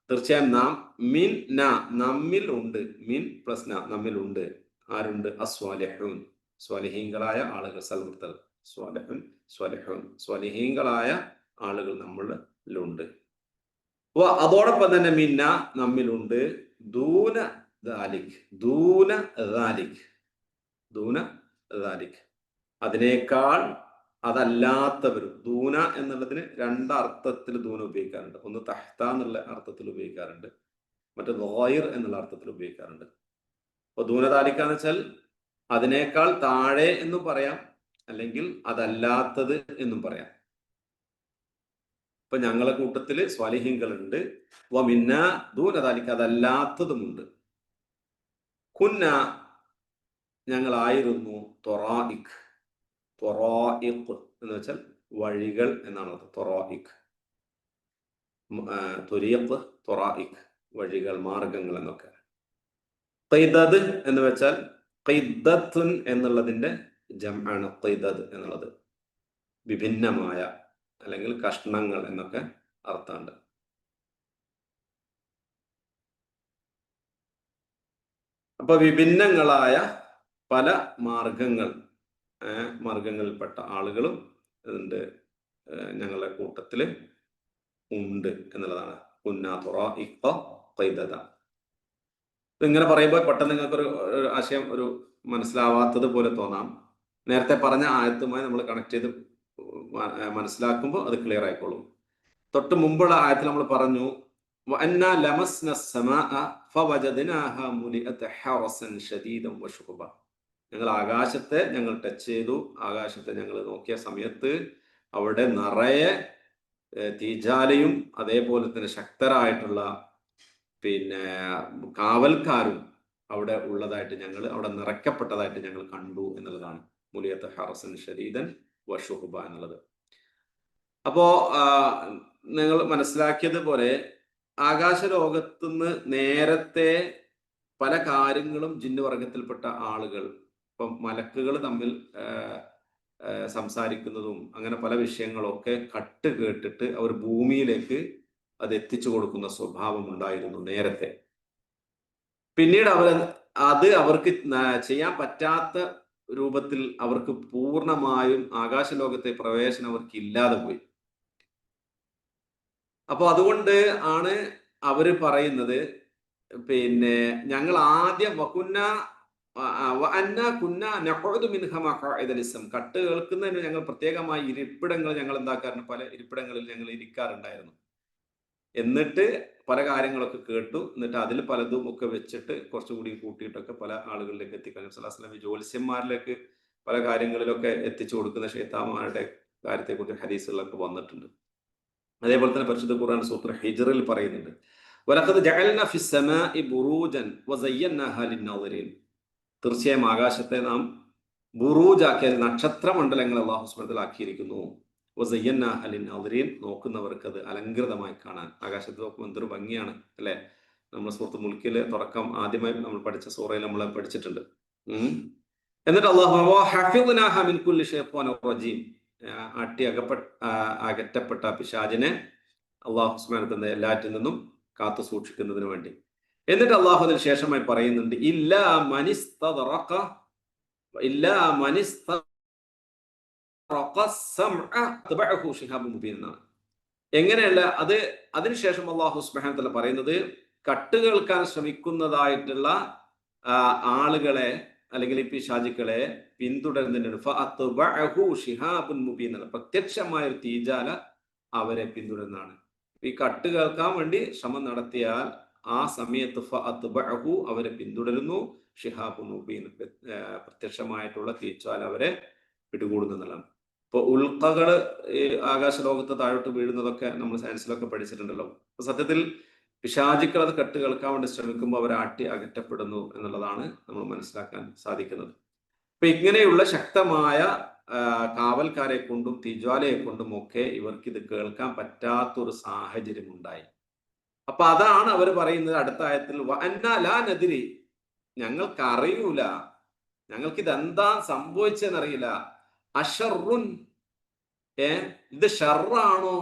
തീർച്ചയായും നാം, മിൻ ന, നമ്മിൽ ഉണ്ട്, മിൻ പ്ലസ് ന, നമ്മിൽ ഉണ്ട്. ആരുണ്ട്? അസ്വാലിഹൂൻ, സ്വാലിഹീങ്ങളായ ആളുകൾ, സൽവൃത്തർ, സ്വാലിഹുൻ, സ്വാലിഹൂൻ, സ്വാലിഹീങ്ങളായ ആളുകൾ നമ്മളിലുണ്ട്. അതോടൊപ്പം തന്നെ മിന്ന, നമ്മിലുണ്ട്, ദൂന ദാലിക്, ദൂന ദാലിക്, ദൂന ദാലിക്, അതിനേക്കാൾ, അതല്ലാത്തവരും. ദൂന എന്നുള്ളതിന് രണ്ടർത്ഥത്തിൽ ദൂന ഉപയോഗിക്കാറുണ്ട്. ഒന്ന് തഹ്ത എന്നുള്ള അർത്ഥത്തിൽ ഉപയോഗിക്കാറുണ്ട്, മറ്റേ ഗൈർ എന്നുള്ള അർത്ഥത്തിൽ ഉപയോഗിക്കാറുണ്ട്. അപ്പൊ ദൂന ദാലിക എന്ന് വെച്ചാൽ അതിനേക്കാൾ താഴെ എന്നും പറയാം, അല്ലെങ്കിൽ അതല്ലാത്തത് എന്നും പറയാം. ഇപ്പൊ ഞങ്ങളെ കൂട്ടത്തില് സ്വാലിഹീങ്ങളുണ്ട്, വമിന്ന ദൂന ദാലിക, അതല്ലാത്തതുമുണ്ട്. കുന്ന, ഞങ്ങളായിരുന്നു, ത്വറായിഖ്, ത്വറായിഖ് എന്ന് വെച്ചാൽ വഴികൾ എന്നാണ്. ത്വറായിഖ്, ത്വരീഖ്, ത്വറായിഖ്, വഴികൾ, മാർഗങ്ങൾ എന്നൊക്കെ. ഖിദദ് എന്ന് വെച്ചാൽ ഖിദ്ദത്തുൻ എന്നുള്ളതിന്റെ ജംആണ് ഖിദദ് എന്നുള്ളത്. വിഭിന്നമായ അല്ലെങ്കിൽ കഷ്ണങ്ങൾ എന്നൊക്കെ അർത്ഥമുണ്ട്. അപ്പൊ വിഭിന്നങ്ങളായ പല മാർഗങ്ങളിൽപ്പെട്ട ആളുകളും ഉണ്ട് ഞങ്ങളുടെ കൂട്ടത്തില് ഉണ്ട് എന്നുള്ളതാണ്. ഇങ്ങനെ പറയുമ്പോൾ പെട്ടെന്ന് നിങ്ങൾക്കൊരു ആശയം ഒരു മനസ്സിലാവാത്തത് പോലെ തോന്നാം. നേരത്തെ പറഞ്ഞ ആയത്തുമായി നമ്മൾ കണക്ട് ചെയ്ത് മനസ്സിലാക്കുമ്പോൾ അത് ക്ലിയർ ആയിക്കോളും. തൊട്ട് മുമ്പുള്ള ആയത്തിൽ നമ്മൾ പറഞ്ഞു ഞങ്ങൾ ആകാശത്തെ ഞങ്ങൾ ടച്ച് ചെയ്തു. ആകാശത്തെ ഞങ്ങൾ നോക്കിയ സമയത്ത് അവിടെ നിറയെ തീജാലയും അതേപോലെ തന്നെ ശക്തരായിട്ടുള്ള കാവൽക്കാരും അവിടെ ഉള്ളതായിട്ട് അവിടെ നിറയ്ക്കപ്പെട്ടതായിട്ട് ഞങ്ങൾ കണ്ടു എന്നുള്ളതാണ് മുലിയത്ത് ഹറസൻ ഷദീദൻ വഷുഹുബ എന്നുള്ളത്. അപ്പോ നിങ്ങൾ മനസ്സിലാക്കിയതുപോലെ ആകാശലോകത്തുനിന്ന് നേരത്തെ പല കാര്യങ്ങളും ജിന്ന് വർഗത്തിൽപ്പെട്ട ആളുകൾ, ഇപ്പം മലക്കുകൾ തമ്മിൽ സംസാരിക്കുന്നതും അങ്ങനെ പല വിഷയങ്ങളൊക്കെ കേട്ടിട്ട് അവർ ഭൂമിയിലേക്ക് അത് എത്തിച്ചു കൊടുക്കുന്ന സ്വഭാവം ഉണ്ടായിരുന്നു നേരത്തെ. പിന്നീട് അവർക്ക് ചെയ്യാൻ പറ്റാത്ത രൂപത്തിൽ അവർക്ക് പൂർണ്ണമായും ആകാശലോകത്തെ പ്രവേശനം അവർക്ക് ഇല്ലാതെ പോയി. അപ്പൊ അതുകൊണ്ട് ആണ് അവര് പറയുന്നത് ഞങ്ങൾ ആദ്യം കട്ട് കേൾക്കുന്നതിന് ഞങ്ങൾ പ്രത്യേകമായി ഇരിപ്പിടങ്ങൾ ഞങ്ങൾ എന്താക്കാറുണ്ട്, പല ഇരിപ്പിടങ്ങളിൽ ഞങ്ങൾ ഇരിക്കാറുണ്ടായിരുന്നു. എന്നിട്ട് പല കാര്യങ്ങളൊക്കെ കേട്ടു, എന്നിട്ട് അതിൽ പലതും ഒക്കെ വെച്ചിട്ട് കുറച്ചുകൂടി കൂട്ടിയിട്ടൊക്കെ പല ആളുകളിലേക്ക് എത്തിക്കാൻ സ്വല്ലല്ലാഹു ജ്യോത്സ്യന്മാരിലേക്ക് പല കാര്യങ്ങളിലൊക്കെ എത്തിച്ചു കൊടുക്കുന്ന ഷൈത്താന്മാരുടെ കാര്യത്തെക്കുറിച്ച് ഹദീസുകളൊക്കെ വന്നിട്ടുണ്ട്. അതേപോലെ തന്നെ പരിശുദ്ധ ഖുർആൻ സൂറത്തുൽ ഹിജ്റിൽ പറയുന്നുണ്ട്, തീർച്ചയായും ആകാശത്തെ നാം ബുറൂജാക്കിയ നക്ഷത്ര മണ്ഡലങ്ങൾ അല്ലാഹു സുബ്ഹാനഹു വ തആല ആക്കിയിരിക്കുന്നു. നോക്കുന്നവർക്ക് അത് അലങ്കൃതമായി കാണാൻ. ആകാശത്ത് നോക്കുമ്പോൾ എന്തൊരു ഭംഗിയാണ് അല്ലെ? നമ്മൾ സൂറത്ത് മുൽക്കിലെ തുടക്കം ആദ്യമായി നമ്മൾ പഠിച്ച സൂറയിൽ നമ്മൾ പഠിച്ചിട്ടുണ്ട്. എന്നിട്ട് അകറ്റപ്പെട്ട പിശാചിനെ അല്ലാഹു സുബ്ഹാനഹു വ തആല എല്ലാറ്റിൽ നിന്നും കാത്തു സൂക്ഷിക്കുന്നതിന് വേണ്ടി. എന്നിട്ട് അല്ലാഹു അതിന് ശേഷമായി പറയുന്നുണ്ട്, എങ്ങനെയല്ല അത്. അതിനുശേഷം അല്ലാഹു സുബ്ഹാനഹു വ തആല പറയുന്നത്, കട്ട് കേൾക്കാൻ ശ്രമിക്കുന്നതായിട്ടുള്ള ആളുകളെ അല്ലെങ്കിൽ ഈ പിശാചുക്കളെ പിന്തുടരുന്നതിന് പ്രത്യക്ഷമായ ഒരു തീജാല അവരെ പിന്തുടരുന്നതാണ്. ഈ കട്ട് കേൾക്കാൻ വേണ്ടി ശ്രമം നടത്തിയാൽ ആ സമയത്ത് അവരെ പിന്തുടരുന്നു. ഷിഹാബുൻ മുബീൻ, പ്രത്യക്ഷമായിട്ടുള്ള തീജ്വാല അവരെ പിടികൂടുന്നതാണ്. ഇപ്പൊ ഉൽക്കകള് ആകാശലോകത്ത് താഴോട്ട് വീഴുന്നതൊക്കെ നമ്മൾ സയൻസിലൊക്കെ പഠിച്ചിട്ടുണ്ടല്ലോ. അപ്പൊ സത്യത്തിൽ പിശാചുക്കൾ അത് കട്ട് കേൾക്കാൻ വേണ്ടി ശ്രമിക്കുമ്പോൾ അവർ അകറ്റപ്പെടുന്നു എന്നുള്ളതാണ് നമ്മൾ മനസ്സിലാക്കാൻ സാധിക്കുന്നത്. അപ്പൊ ഇങ്ങനെയുള്ള ശക്തമായ കാവൽക്കാരെ കൊണ്ടും തീജ്വാലയെ കൊണ്ടും ഒക്കെ ഇവർക്ക് ഇത് കേൾക്കാൻ പറ്റാത്തൊരു സാഹചര്യം ഉണ്ടായി. അപ്പൊ അതാണ് അവർ പറയുന്നത് അടുത്ത ആയത്തിൽ, നദിരി, ഞങ്ങൾക്ക് അറിയൂല, ഞങ്ങൾക്ക് ഇതെന്താ സംഭവിച്ചെന്നറിയില്ല. അഷറുൻ, ഇത് ഷർറാണോ,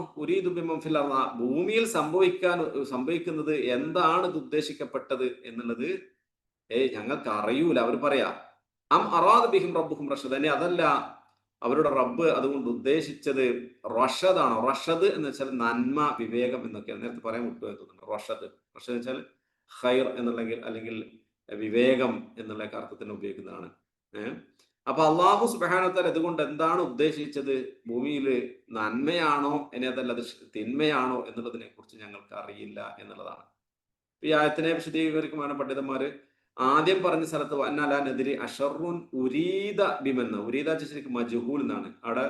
ഭൂമിയിൽ സംഭവിക്കുന്നത് എന്താണ് ഇത് ഉദ്ദേശിക്കപ്പെട്ടത് എന്നുള്ളത് ഞങ്ങൾക്ക് അറിയൂല. അവർ പറയാ ബിഹിം റബ്ബുഹും റഷദ്, അതല്ല അവരുടെ റബ്ബ് അതുകൊണ്ട് ഉദ്ദേശിച്ചത് റഷദാണോ. റഷദ് എന്ന് വെച്ചാൽ നന്മ, വിവേകം എന്നൊക്കെയാണ്. നേരത്തെ പറയാൻ വിട്ടുപോയി തോന്നുന്നു. റഷദ് എന്ന് വെച്ചാൽ ഖൈർ അല്ലെങ്കിൽ വിവേകം എന്നുള്ള അർത്ഥത്തിന് ഉപയോഗിക്കുന്നതാണ്. അപ്പൊ അല്ലാഹു സുബ്ഹാനഹു വ തആല ഇതുകൊണ്ട് എന്താണ് ഉദ്ദേശിച്ചത്, ഭൂമിയിൽ നന്മയാണോ ഇനി അതല്ല അത് തിന്മയാണോ എന്നുള്ളതിനെ കുറിച്ച് ഞങ്ങൾക്ക് അറിയില്ല എന്നുള്ളതാണ്. ഈ ആയത്തിനെ വിശദീകരിക്കുമ്പോൾ പണ്ഡിതന്മാര് ആദ്യം പറഞ്ഞ സ്ഥലത്ത് വന്നലാനെതിരെ അഷറുൻ ഉരീദ ബിമെന്ന, ഉരീദ ശരിക്കും മജ്ഹൂൽ എന്നാണ്. അവിടെ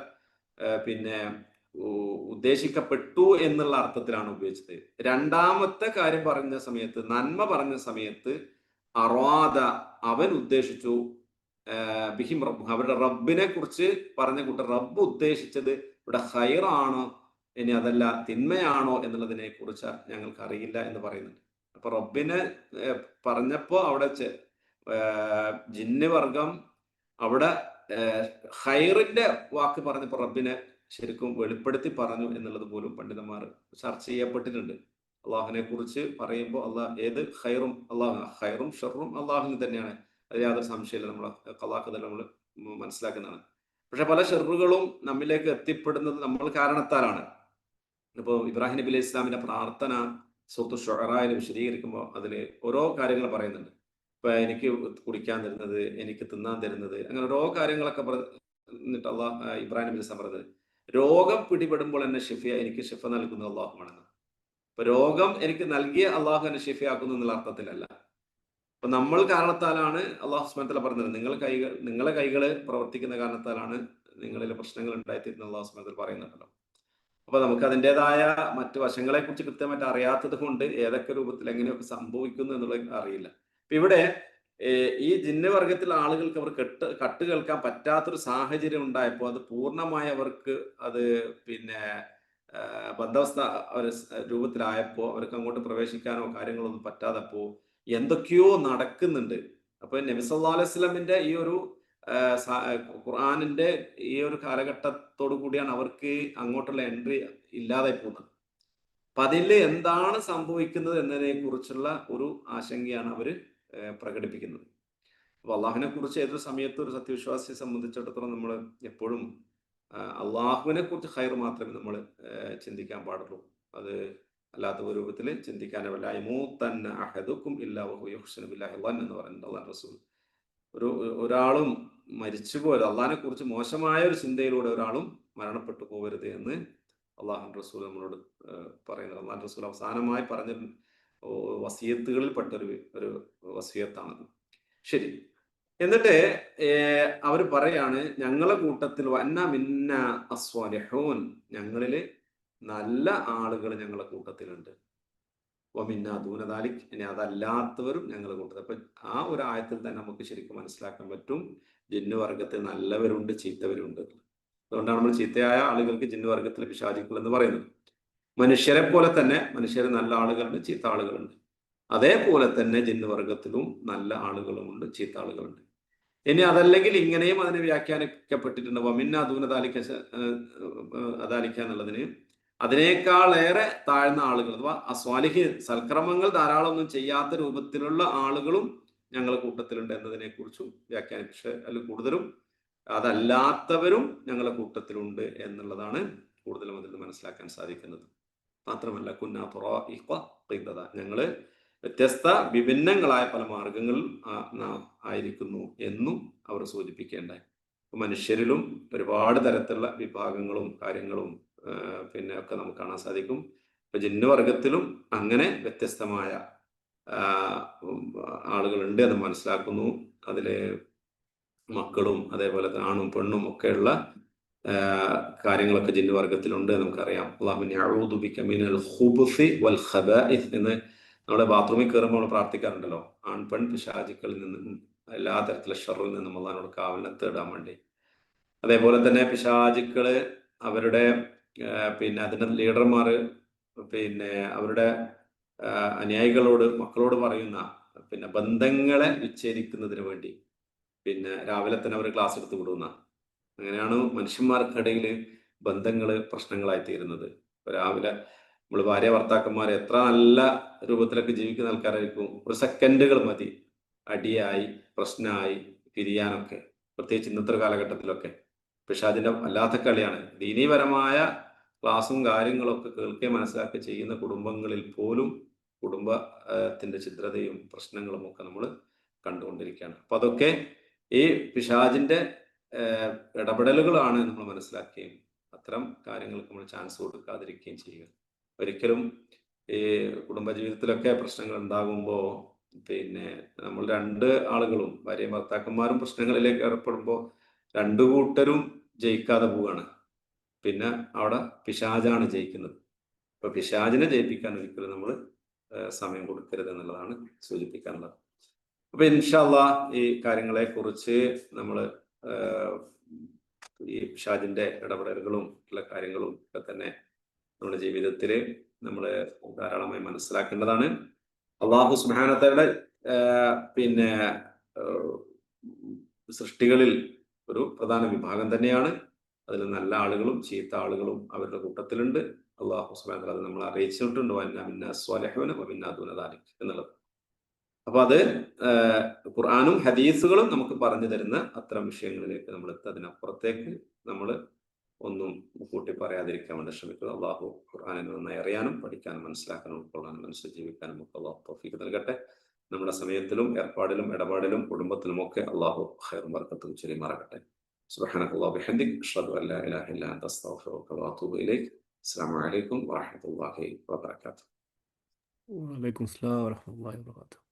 ഉദ്ദേശിക്കപ്പെട്ടു എന്നുള്ള അർത്ഥത്തിലാണ് ഉപയോഗിച്ചത്. രണ്ടാമത്തെ കാര്യം പറഞ്ഞ സമയത്ത്, നന്മ പറഞ്ഞ സമയത്ത് അറാദ, അവൻ ഉദ്ദേശിച്ചു, ബിഹിം റബ്ബ്, അവരുടെ റബ്ബിനെ കുറിച്ച് പറഞ്ഞ കൂട്ടർ റബ്ബ് ഉദ്ദേശിച്ചത് ഇവിടെ ഖൈറാണോ ഇനി അതല്ല തിന്മയാണോ എന്നുള്ളതിനെ കുറിച്ച് ഞങ്ങൾക്ക് അറിയില്ല എന്ന് പറയുന്നുണ്ട്. അപ്പൊ റബ്ബിനെ പറഞ്ഞപ്പോ അവിടെ ജിന്ന് വർഗം അവിടെ ഖൈറിന്റെ വാക്ക് പറഞ്ഞപ്പോ റബ്ബിനെ ശരിക്കും വെളിപ്പെടുത്തി പറഞ്ഞു എന്നുള്ളത് പോലും പണ്ഡിതന്മാർ ചർച്ച ചെയ്യപ്പെട്ടിട്ടുണ്ട്. അള്ളാഹുവിനെ കുറിച്ച് പറയുമ്പോൾ ഏത് ഹൈറും ഷറും അള്ളാഹുവിന് തന്നെയാണ്. അത് യാതൊരു സംശയമില്ല. നമ്മൾ ഖലാഖ് നമ്മൾ മനസ്സിലാക്കുന്നതാണ്. പക്ഷെ പല ഷെറുകളും നമ്മിലേക്ക് എത്തിപ്പെടുന്നത് നമ്മൾ കാരണത്താലാണ്. ഇപ്പോൾ ഇബ്രാഹിം നബി അലൈഹി ഇസ്ലാമിന്റെ പ്രാർത്ഥന സൂറത്ത് ഷുഅറയിൽ വിശദീകരിക്കുമ്പോൾ അതിൽ ഓരോ കാര്യങ്ങൾ പറയുന്നുണ്ട്. ഇപ്പൊ എനിക്ക് കുടിക്കാൻ തരുന്നത്, എനിക്ക് തിന്നാൻ തരുന്നത്, അങ്ങനെ ഓരോ കാര്യങ്ങളൊക്കെ എന്നിട്ട് ഇബ്രാഹിം നബി അലൈഹി ഇസ്ലാം പറഞ്ഞത്, രോഗം പിടിപെടുമ്പോൾ എന്നെ എനിക്ക് ഷിഫ നൽകുന്നത് അള്ളാഹുമാണെന്ന്. അപ്പൊ രോഗം എനിക്ക് നൽകിയ അള്ളാഹു എന്നെ ഷിഫയാക്കുന്നു എന്നുള്ള അർത്ഥത്തിലല്ല. അപ്പൊ നമ്മൾ കാരണത്താലാണ് അള്ളാഹു സുബ്ഹാനഹു വ തആല പറഞ്ഞത്, നിങ്ങളെ കൈകള് പ്രവർത്തിക്കുന്ന കാരണത്താലാണ് നിങ്ങളിലെ പ്രശ്നങ്ങൾ ഉണ്ടായിത്തീരുന്ന അള്ളാഹു സുബ്ഹാനഹു വ തആല പറയുന്നുണ്ടല്ലോ. അപ്പൊ നമുക്ക് അതിൻ്റെതായ മറ്റു വശങ്ങളെ കുറിച്ച് കൃത്യമായിട്ട് അറിയാത്തത് കൊണ്ട് ഏതൊക്കെ രൂപത്തിൽ എങ്ങനെയൊക്കെ സംഭവിക്കുന്നു എന്നുള്ളത് അറിയില്ല. അപ്പൊ ഇവിടെ ഈ ജിന്ന് വർഗത്തിലെ ആളുകൾക്ക് അവർ കട്ട് കേൾക്കാൻ പറ്റാത്തൊരു സാഹചര്യം ഉണ്ടായപ്പോൾ അത് പൂർണ്ണമായി അവർക്ക് അത് പിന്നെ ബന്ധവസ്ഥ രൂപത്തിലായപ്പോൾ അവർക്ക് അങ്ങോട്ട് പ്രവേശിക്കാനോ കാര്യങ്ങളൊന്നും പറ്റാതപ്പോ എന്തൊക്കെയോ നടക്കുന്നുണ്ട്. അപ്പൊ നബി സല്ലല്ലാഹു അലൈഹി വസല്ലമിന്റെ ഈ ഒരു ഖുർആനിന്റെ ഈ ഒരു കാലഘട്ടത്തോടു കൂടിയാണ് അവർക്ക് അങ്ങോട്ടുള്ള എൻട്രി ഇല്ലാതെ പോകുന്നത്. അപ്പൊ അതിൽ എന്താണ് സംഭവിക്കുന്നത് എന്നതിനെ കുറിച്ചുള്ള ഒരു ആശങ്കയാണ് അവർ പ്രകടിപ്പിക്കുന്നത്. അപ്പൊ അള്ളാഹുവിനെ കുറിച്ച് ഏതൊരു സമയത്തും ഒരു സത്യവിശ്വാസിയെ സംബന്ധിച്ചിടത്തോളം നമ്മൾ എപ്പോഴും അള്ളാഹുവിനെ കുറിച്ച് ഖൈർ മാത്രമേ നമ്മൾ ചിന്തിക്കാൻ പാടുള്ളൂ. അത് അല്ലാത്ത ഒരു രൂപത്തിൽ ചിന്തിക്കാനല്ല. എന്ന് പറയുന്നത് അള്ളാഹു റസൂൽ. ഒരാളും മരിച്ചുപോയത് അള്ളാഹിനെ കുറിച്ച് മോശമായ ഒരു ചിന്തയിലൂടെ ഒരാളും മരണപ്പെട്ടു പോകരുത് എന്ന് അള്ളാഹു റസൂൽ നമ്മളോട് പറയുന്നത്. അള്ളാഹു റസൂൽ അവസാനമായി പറഞ്ഞ വസിയത്തുകളിൽ ഒരു വസിയത്താണത്. ശരി, എന്നിട്ട് അവർ പറയാണ്, ഞങ്ങളെ കൂട്ടത്തിൽ ഞങ്ങളില് നല്ല ആളുകൾ ഞങ്ങളെ കൂട്ടത്തിലുണ്ട്. ദൂനദാലിക്, ഇനി അതല്ലാത്തവരും ഞങ്ങളുടെ കൂട്ടത്തിൽ. അപ്പൊ ആ ഒരു ആയത്തിൽ തന്നെ നമുക്ക് ശരിക്കും മനസ്സിലാക്കാൻ പറ്റും ജിന്നു വർഗത്തിൽ നല്ലവരുണ്ട്, ചീത്തവരുണ്ട്. അതുകൊണ്ടാണ് നമ്മൾ ചീത്തയായ ആളുകൾക്ക് ജിന്നു വർഗത്തിൽ പിശാചുക്കൾ എന്ന് പറയുന്നത്. മനുഷ്യരെ പോലെ തന്നെ മനുഷ്യർ നല്ല ആളുകളുണ്ട്, ചീത്ത ആളുകളുണ്ട്. അതേപോലെ തന്നെ ജിന്നു വർഗത്തിലും നല്ല ആളുകളുമുണ്ട്, ചീത്ത ആളുകളുണ്ട്. ഇനി അതല്ലെങ്കിൽ ഇങ്ങനെയും അതിനെ വ്യാഖ്യാനിക്കപ്പെട്ടിട്ടുണ്ട്. വമിന്ന ദൂനദാലിക്ക എന്നുള്ളതിന് അതിനേക്കാളേറെ താഴ്ന്ന ആളുകൾ അഥവാ അസ്വാലിഹ്, സൽക്രമങ്ങൾ ധാരാളം ഒന്നും ചെയ്യാത്ത രൂപത്തിലുള്ള ആളുകളും ഞങ്ങൾ കൂട്ടത്തിലുണ്ട് എന്നതിനെ കുറിച്ചും വ്യാഖ്യാനിച്ച് അതിൽ കൂടുതലും അതല്ലാത്തവരും ഞങ്ങളെ കൂട്ടത്തിലുണ്ട് എന്നുള്ളതാണ് കൂടുതലും അതിൽ നിന്ന് മനസ്സിലാക്കാൻ സാധിക്കുന്നത്. മാത്രമല്ല ഞങ്ങള് വ്യത്യസ്ത വിഭിന്നങ്ങളായ പല മാർഗങ്ങളിൽ ആയിരിക്കുന്നു എന്നും അവർ സൂചിപ്പിക്കേണ്ടായി. മനുഷ്യരിലും ഒരുപാട് തരത്തിലുള്ള വിഭാഗങ്ങളും കാര്യങ്ങളും പിന്നെ ഒക്കെ നമുക്ക് കാണാൻ സാധിക്കും. ഇപ്പൊ ജിന്നുവർഗത്തിലും അങ്ങനെ വ്യത്യസ്തമായ ആളുകളുണ്ട് എന്ന് മനസ്സിലാക്കുന്നു. അതില് മക്കളും അതേപോലെ ആണും പെണ്ണും ഒക്കെയുള്ള കാര്യങ്ങളൊക്കെ ജിന്നുവർഗത്തിലുണ്ട് നമുക്കറിയാം. എന്ന് നമ്മുടെ ബാത്റൂമിൽ കയറുമ്പോൾ നമ്മൾ പ്രാർത്ഥിക്കാറുണ്ടല്ലോ, ആൺപെൺ പിശാചുക്കളിൽ നിന്നും എല്ലാ തരത്തിലുള്ള ഷറിൽ നിന്നും അള്ളാഹിനോട് കാവലിനെ തേടാൻ വേണ്ടി. അതേപോലെ തന്നെ പിശാചുക്കള് അവരുടെ പിന്നെ അതിന്റെ ലീഡർമാർ പിന്നെ അവരുടെ അനുയായികളോട്, മക്കളോട് പറയുന്ന പിന്നെ ബന്ധങ്ങളെ വിച്ഛേദിക്കുന്നതിന് വേണ്ടി പിന്നെ രാവിലെ തന്നെ അവർ ക്ലാസ് എടുത്ത് വിടുന്ന, അങ്ങനെയാണ് മനുഷ്യന്മാർക്കിടയിൽ ബന്ധങ്ങൾ പ്രശ്നങ്ങളായി തീരുന്നത്. രാവിലെ നമ്മൾ ഭാര്യ ഭർത്താക്കന്മാർ എത്ര നല്ല രൂപത്തിലൊക്കെ ജീവിക്കുന്ന ആൾക്കാരായിരിക്കും, ഒരു സെക്കൻഡുകൾ മതി അടിയായി പ്രശ്നമായി പിരിയാനൊക്കെ, പ്രത്യേകിച്ച് ഇന്നത്തെ കാലഘട്ടത്തിലൊക്കെ. പക്ഷെ അതിൻ്റെ വല്ലാത്ത കളിയാണ്. ദീനീപരമായ ക്ലാസ്സും കാര്യങ്ങളൊക്കെ കേൾക്കുകയും മനസ്സിലാക്കി ചെയ്യുന്ന കുടുംബങ്ങളിൽ പോലും കുടുംബത്തിന്റെ ഛിദ്രതയും പ്രശ്നങ്ങളും ഒക്കെ നമ്മൾ കണ്ടുകൊണ്ടിരിക്കുകയാണ്. അപ്പൊ അതൊക്കെ ഈ പിശാചിന്റെ ഇടപെടലുകളാണ് നമ്മൾ മനസ്സിലാക്കുകയും അത്തരം കാര്യങ്ങൾക്ക് നമ്മൾ ചാൻസ് കൊടുക്കാതിരിക്കുകയും ചെയ്യുക. ഒരിക്കലും ഈ കുടുംബജീവിതത്തിലൊക്കെ പ്രശ്നങ്ങൾ ഉണ്ടാകുമ്പോൾ പിന്നെ നമ്മൾ രണ്ട് ആളുകളും ഭാര്യയും ഭർത്താക്കന്മാരും പ്രശ്നങ്ങളിലേക്ക് ഏർപ്പെടുമ്പോൾ രണ്ടു കൂട്ടരും ജയിക്കാതെ പോവുകയാണ്. പിന്നെ അവിടെ പിശാചാണ് ജയിക്കുന്നത്. അപ്പൊ പിശാചിനെ ജയിപ്പിക്കാൻ ഒരിക്കലും നമ്മൾ സമയം കൊടുക്കരുത് എന്നുള്ളതാണ് സൂചിപ്പിക്കാനുള്ളത്. അപ്പൊ ഇൻഷാ അല്ലാഹ് ഈ കാര്യങ്ങളെ കുറിച്ച് നമ്മൾ ഈ പിശാചിന്റെ ഇടപെടലുകളും ഉള്ള കാര്യങ്ങളും ഒക്കെ തന്നെ നമ്മുടെ ജീവിതത്തിൽ നമ്മൾ ധാരാളമായി മനസ്സിലാക്കേണ്ടതാണ്. അള്ളാഹു സുബ്ഹാനഹു വ തആല പിന്നെ സൃഷ്ടികളിൽ ഒരു പ്രധാന വിഭാഗം തന്നെയാണ്. അതിൽ നല്ല ആളുകളും ചീത്ത ആളുകളും അവരുടെ കൂട്ടത്തിലുണ്ട്. അള്ളാഹു സുബ്ഹാനഹു വ തആല അത് നമ്മളെ അറിയിച്ചിട്ടുണ്ട്, വഅന്നാ മിന്നാ സ്വാലിഹൂന വമിന്നാ ദൂന ദാലിക് എന്നുള്ളത്. അപ്പൊ അത് ഖുർആനും ഹദീസുകളും നമുക്ക് പറഞ്ഞു തരുന്ന അത്തരം വിഷയങ്ങളിലേക്ക് നമ്മൾ എത്തുക. അതിനപ്പുറത്തേക്ക് നമ്മൾ ഒന്നും കൂട്ടി പറയാതിരിക്കാൻ വേണ്ടി ശ്രമിക്കുക. അള്ളാഹു ഖുർആനിനെ നന്നായി അറിയാനും പഠിക്കാനും മനസ്സിലാക്കാനും ഉൾക്കൊള്ളാനും മനസ്സിൽ ജീവിക്കാനും ഒക്കെ അള്ളാഹു തൗഫീഖ് നൽകട്ടെ. നമ്മുടെ സമയത്തിലും ഏർപ്പാടിലും ഇടപാടിലും കുടുംബത്തിലും ഒക്കെ അള്ളാഹു ഖൈറും ബർക്കത്തും ചൊരിയുമാറാകട്ടെ. സുബ്ഹാനക്കല്ലാഹു ബിഹംദിക് അഷ്ഹദു അൻ ലാ ഇലാഹ ഇല്ലാ അൻത അസ്തഗ്ഫിറുക വഅതൂബു ഇലൈക്. അസ്സലാമു അലൈക്കും വറഹ്മത്തുള്ളാഹി വബറകാതുഹു. വഅലൈക്കും അസ്സലാം വറഹ്മത്തുള്ളാഹി വബറകാതുഹു.